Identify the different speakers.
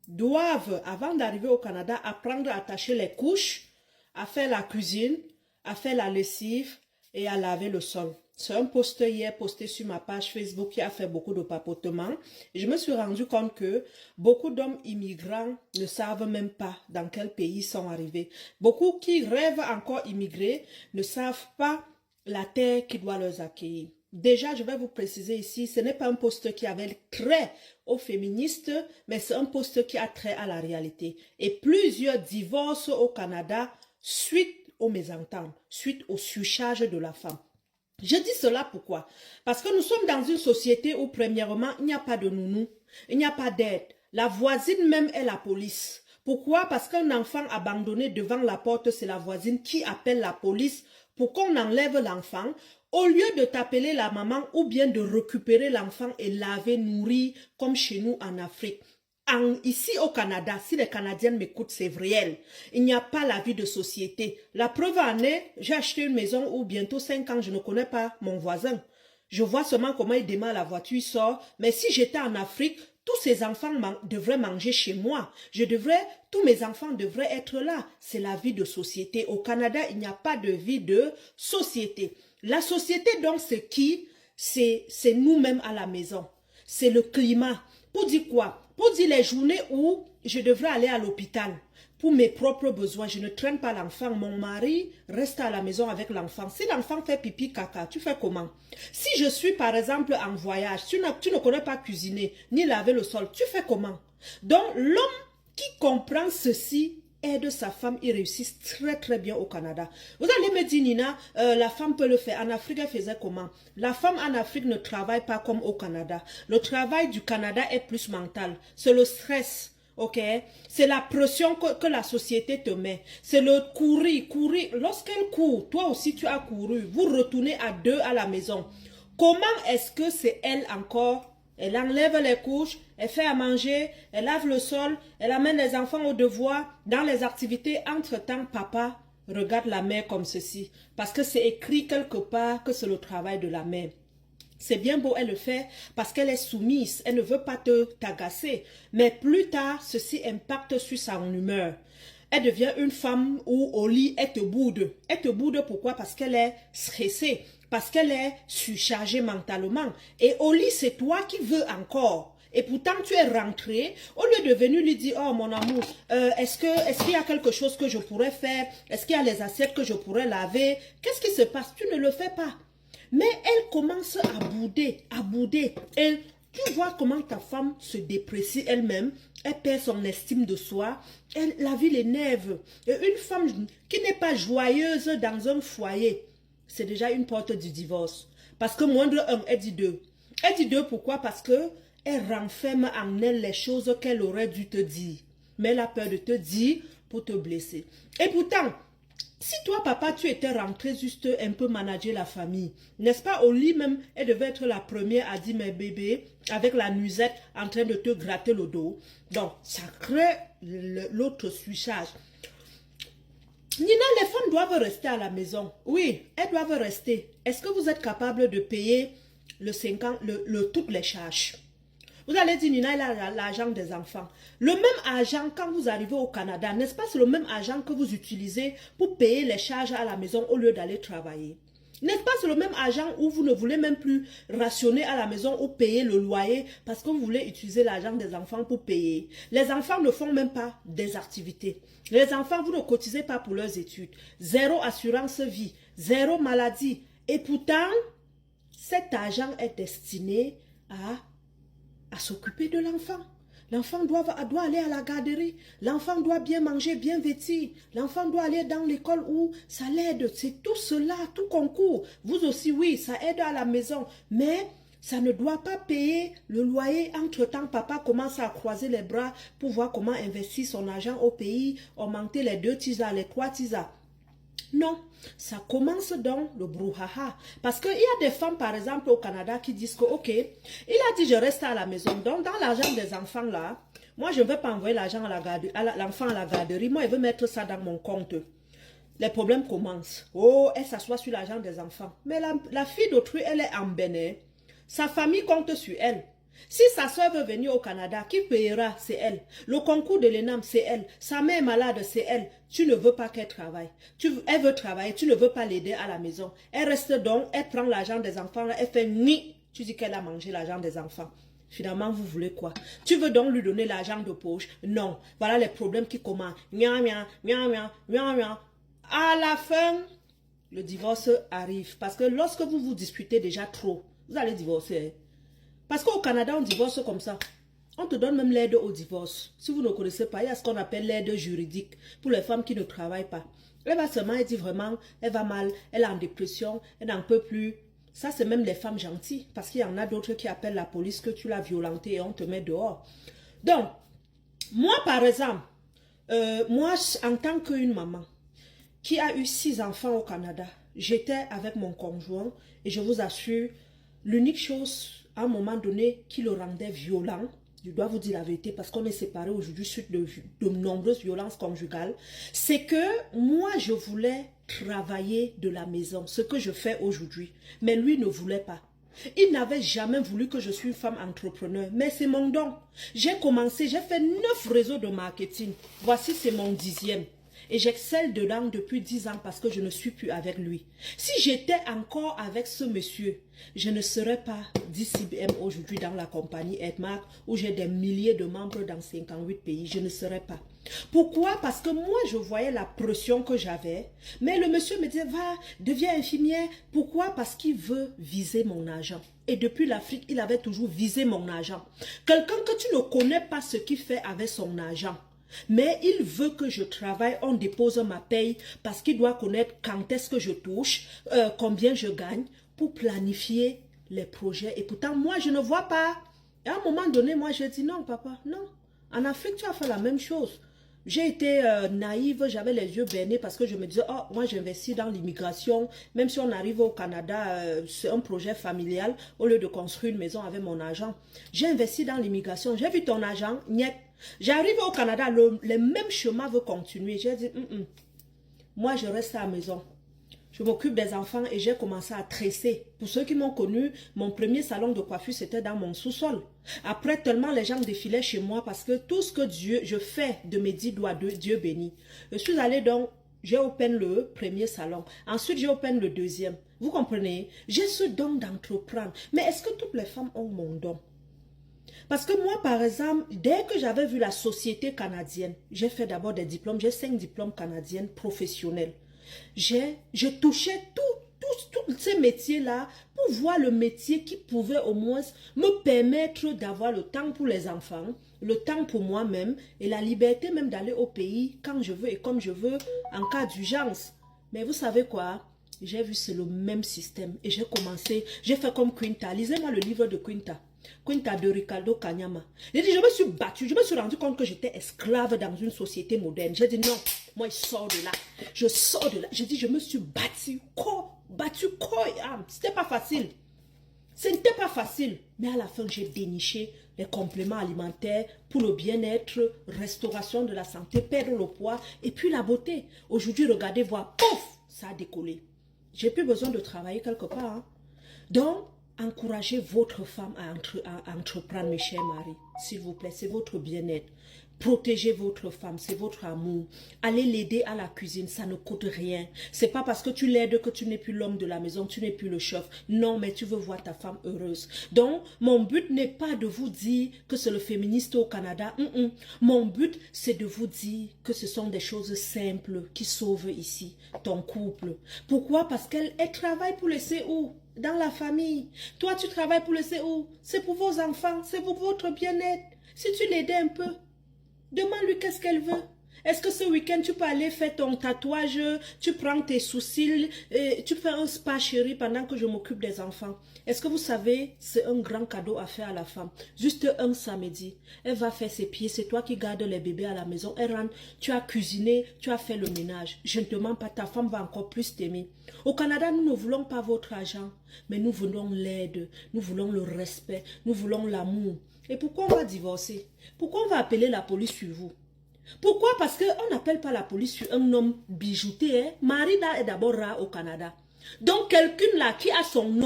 Speaker 1: doivent, avant d'arriver au Canada, apprendre à attacher les couches, à faire la cuisine, à faire la lessive et à laver le sol. C'est un post hier posté sur ma page Facebook qui a fait beaucoup de papotements. Et je me suis rendu compte que beaucoup d'hommes immigrants ne savent même pas dans quel pays ils sont arrivés. Beaucoup qui rêvent encore immigrer ne savent pas la terre qui doit les accueillir. Déjà, je vais vous préciser ici, ce n'est pas un poste qui avait trait aux féministes, mais c'est un poste qui a trait à la réalité. Et plusieurs divorcent au Canada suite aux mésententes, suite au surcharge de la femme. Je dis cela pourquoi? Parce que nous sommes dans une société où, premièrement, il n'y a pas de nounou, il n'y a pas d'aide. La voisine même est la police. Pourquoi? Parce qu'un enfant abandonné devant la porte, c'est la voisine qui appelle la police pour qu'on enlève l'enfant. Au lieu de t'appeler la maman ou bien de récupérer l'enfant et laver, nourrir, comme chez nous en Afrique. Ici au Canada, si les Canadiennes m'écoutent, c'est réel. Il n'y a pas la vie de société. La preuve en est, j'ai acheté une maison où bientôt 5 ans, je ne connais pas mon voisin. Je vois seulement comment il démarre la voiture, il sort. Mais si j'étais en Afrique, tous ces enfants devraient manger chez moi. Tous mes enfants devraient être là. C'est la vie de société. Au Canada, il n'y a pas de vie de société. La société, donc, c'est qui? C'est nous-mêmes à la maison. C'est le climat. Pour dire quoi? Pour dire les journées où je devrais aller à l'hôpital pour mes propres besoins. Je ne traîne pas l'enfant. Mon mari reste à la maison avec l'enfant. Si l'enfant fait pipi, caca, tu fais comment? Si je suis par exemple en voyage, tu ne connais pas cuisiner, ni laver le sol, tu fais comment? Donc l'homme qui comprend ceci aide sa femme, il réussit très très bien au Canada. Vous allez me dire, Nina, la femme peut le faire. En Afrique, elle faisait comment? La femme en Afrique ne travaille pas comme au Canada. Le travail du Canada est plus mental. C'est le stress, ok? C'est la pression que la société te met. C'est le courir. Lorsqu'elle court, toi aussi tu as couru. Vous retournez à deux à la maison. Comment est-ce que c'est elle encore? Elle enlève les couches, elle fait à manger, elle lave le sol, elle amène les enfants au devoir. Dans les activités, entre-temps, papa regarde la mère comme ceci. Parce que c'est écrit quelque part que c'est le travail de la mère. C'est bien beau, elle le fait parce qu'elle est soumise, elle ne veut pas t'agacer. Mais plus tard, ceci impacte sur son humeur. Elle devient une femme où au lit, elle te boude. Elle te boude pourquoi? Parce qu'elle est stressée. Parce qu'elle est surchargée mentalement. Et au lit, c'est toi qui veux encore. Et pourtant, tu es rentré, au lieu de venir lui dire, oh mon amour, est-ce qu'il y a quelque chose que je pourrais faire? Est-ce qu'il y a les assiettes que je pourrais laver? Qu'est-ce qui se passe? Tu ne le fais pas. Mais elle commence à bouder. Et tu vois comment ta femme se déprécie elle-même. Elle perd son estime de soi. La vie l'énerve. Et une femme qui n'est pas joyeuse dans un foyer, c'est déjà une porte du divorce. Parce que moindre un, elle dit deux. Elle dit deux pourquoi? Parce que elle renferme en elle les choses qu'elle aurait dû te dire. Mais elle a peur de te dire pour te blesser. Et pourtant, si toi, papa, tu étais rentré juste un peu manager la famille, n'est-ce pas, au lit même, elle devait être la première à dire, mes bébés, avec la nuisette en train de te gratter le dos. Donc, ça crée l'autre surcharge. Nina, les femmes doivent rester à la maison. Oui, elles doivent rester. Est-ce que vous êtes capable de payer toutes les charges? Vous allez dire, Nina, elle a l'argent des enfants. Le même argent, quand vous arrivez au Canada, n'est-ce pas, c'est le même argent que vous utilisez pour payer les charges à la maison au lieu d'aller travailler. N'est-ce pas, c'est le même argent où vous ne voulez même plus rationner à la maison ou payer le loyer parce que vous voulez utiliser l'argent des enfants pour payer. Les enfants ne font même pas des activités. Les enfants, vous ne cotisez pas pour leurs études. Zéro assurance vie, zéro maladie. Et pourtant, cet argent est destiné à s'occuper de l'enfant. L'enfant doit aller à la garderie. L'enfant doit bien manger, bien vêtir. L'enfant doit aller dans l'école où ça l'aide. C'est tout cela, tout concourt. Vous aussi, oui, ça aide à la maison. Mais ça ne doit pas payer le loyer. Entre-temps, papa commence à croiser les bras pour voir comment investir son argent au pays, augmenter les 2 tisas, les 3 tisas. Non, ça commence dans le brouhaha. Parce qu'il y a des femmes, par exemple, au Canada qui disent que, ok, il a dit je reste à la maison. Donc, dans l'argent des enfants là, moi, je ne vais pas envoyer l'argent à l'enfant à la garderie. Moi, je veux mettre ça dans mon compte. Les problèmes commencent. Oh, elle s'assoit sur l'argent des enfants. Mais la fille d'autrui, elle est en Bénin. Sa famille compte sur elle. Si sa soeur veut venir au Canada, qui payera? C'est elle. Le concours de l'ENAM, c'est elle. Sa mère est malade, c'est elle. Tu ne veux pas qu'elle travaille. Elle veut travailler, tu ne veux pas l'aider à la maison. Elle reste donc, elle prend l'argent des enfants, elle fait ni. Tu dis qu'elle a mangé l'argent des enfants. Finalement, vous voulez quoi? Tu veux donc lui donner l'argent de poche? Non. Voilà les problèmes qui commencent. Mia, mia, mia, mia, mia, mia. À la fin, le divorce arrive. Parce que lorsque vous vous disputez déjà trop, vous allez divorcer. Parce qu'au Canada, on divorce comme ça. On te donne même l'aide au divorce. Si vous ne connaissez pas, il y a ce qu'on appelle l'aide juridique pour les femmes qui ne travaillent pas. Elle va seulement, elle dit vraiment, elle va mal, elle est en dépression, elle n'en peut plus. Ça, c'est même les femmes gentilles. Parce qu'il y en a d'autres qui appellent la police que tu l'as violentée et on te met dehors. Donc, moi, par exemple, moi, en tant qu'une maman qui a eu 6 enfants au Canada, j'étais avec mon conjoint et je vous assure, l'unique chose à un moment donné qui le rendait violent, je dois vous dire la vérité parce qu'on est séparés aujourd'hui suite de nombreuses violences conjugales, c'est que moi je voulais travailler de la maison, ce que je fais aujourd'hui, mais lui ne voulait pas. Il n'avait jamais voulu que je sois une femme entrepreneur, mais c'est mon don. J'ai commencé, j'ai fait 9 réseaux de marketing, voici c'est mon 10e. Et j'excelle dedans depuis 10 ans parce que je ne suis plus avec lui. Si j'étais encore avec ce monsieur, je ne serais pas d'ICBM aujourd'hui dans la compagnie Edmark où j'ai des milliers de membres dans 58 pays. Je ne serais pas. Pourquoi? Parce que moi, je voyais la pression que j'avais. Mais le monsieur me disait, va, deviens infirmière. Pourquoi? Parce qu'il veut viser mon argent. Et depuis l'Afrique, il avait toujours visé mon argent. Quelqu'un que tu ne connais pas ce qu'il fait avec son argent. Mais il veut que je travaille, on dépose ma paye parce qu'il doit connaître quand est-ce que je touche, combien je gagne pour planifier les projets. Et pourtant, moi, je ne vois pas. Et à un moment donné, moi, je dis non, papa, non. En Afrique, tu as fait la même chose. J'ai été naïve, j'avais les yeux bernés parce que je me disais, oh, moi j'investis dans l'immigration, même si on arrive au Canada, c'est un projet familial, au lieu de construire une maison avec mon argent. J'ai investi dans l'immigration, j'ai vu ton argent, niet. J'arrive au Canada, le même chemin veut continuer. J'ai dit, moi je reste à la maison. Je m'occupe des enfants et j'ai commencé à tresser. Pour ceux qui m'ont connu, mon premier salon de coiffure, c'était dans mon sous-sol. Après, tellement les gens défilaient chez moi parce que tout ce que je fais de mes 10 doigts, Dieu béni. Je suis allée donc, j'ai open le premier salon. Ensuite, j'ai open le deuxième. Vous comprenez? J'ai ce don d'entreprendre. Mais est-ce que toutes les femmes ont mon don? Parce que moi, par exemple, dès que j'avais vu la société canadienne, j'ai fait d'abord des diplômes, j'ai 5 diplômes canadiens professionnels. Je touchais tous ces métiers-là pour voir le métier qui pouvait au moins me permettre d'avoir le temps pour les enfants, le temps pour moi-même et la liberté même d'aller au pays quand je veux et comme je veux en cas d'urgence. Mais vous savez quoi? J'ai vu c'est le même système et j'ai commencé, j'ai fait comme Quinta. Lisez-moi le livre de Quinta. Quinta de Ricardo Kanyama. J'ai dit, je me suis battue, je me suis rendu compte que j'étais esclave dans une société moderne. J'ai dit non, moi je sors de là. Je sors de là. J'ai dit, je me suis battue, corps et âme. C'était pas facile. Ce n'était pas facile. Mais à la fin, j'ai déniché les compléments alimentaires pour le bien-être, restauration de la santé, perdre le poids et puis la beauté. Aujourd'hui, regardez, voir, pouf, ça a décollé. J'ai plus besoin de travailler quelque part. Hein. Donc, encouragez votre femme à entreprendre, mes chers maris. S'il vous plaît, c'est votre bien-être. Protégez votre femme, c'est votre amour. Allez l'aider à la cuisine, ça ne coûte rien. C'est pas parce que tu l'aides que tu n'es plus l'homme de la maison, tu n'es plus le chef. Non, mais tu veux voir ta femme heureuse. Donc, mon but n'est pas de vous dire que c'est le féministe au Canada. Mon but, c'est de vous dire que ce sont des choses simples qui sauvent ici ton couple. Pourquoi? Parce qu'elle travaille pour laisser où? Dans la famille. Toi, tu travailles pour laisser où? C'est pour vos enfants, c'est pour votre bien-être. Si tu l'aidais un peu, demande-lui qu'est-ce qu'elle veut. Est-ce que ce week-end, tu peux aller faire ton tatouage, tu prends tes sourcils, et tu fais un spa chéri pendant que je m'occupe des enfants. Est-ce que vous savez, c'est un grand cadeau à faire à la femme. Juste un samedi, elle va faire ses pieds, c'est toi qui gardes les bébés à la maison. Elle rentre, tu as cuisiné, tu as fait le ménage. Je ne te mens pas, ta femme va encore plus t'aimer. Au Canada, nous ne voulons pas votre argent, mais nous voulons l'aide, nous voulons le respect, nous voulons l'amour. Et pourquoi on va divorcer? Pourquoi on va appeler la police sur vous? Pourquoi? Parce qu'on n'appelle pas la police sur un homme bijouté. Hein? Marida est d'abord rare au Canada. Donc quelqu'un là qui a son nom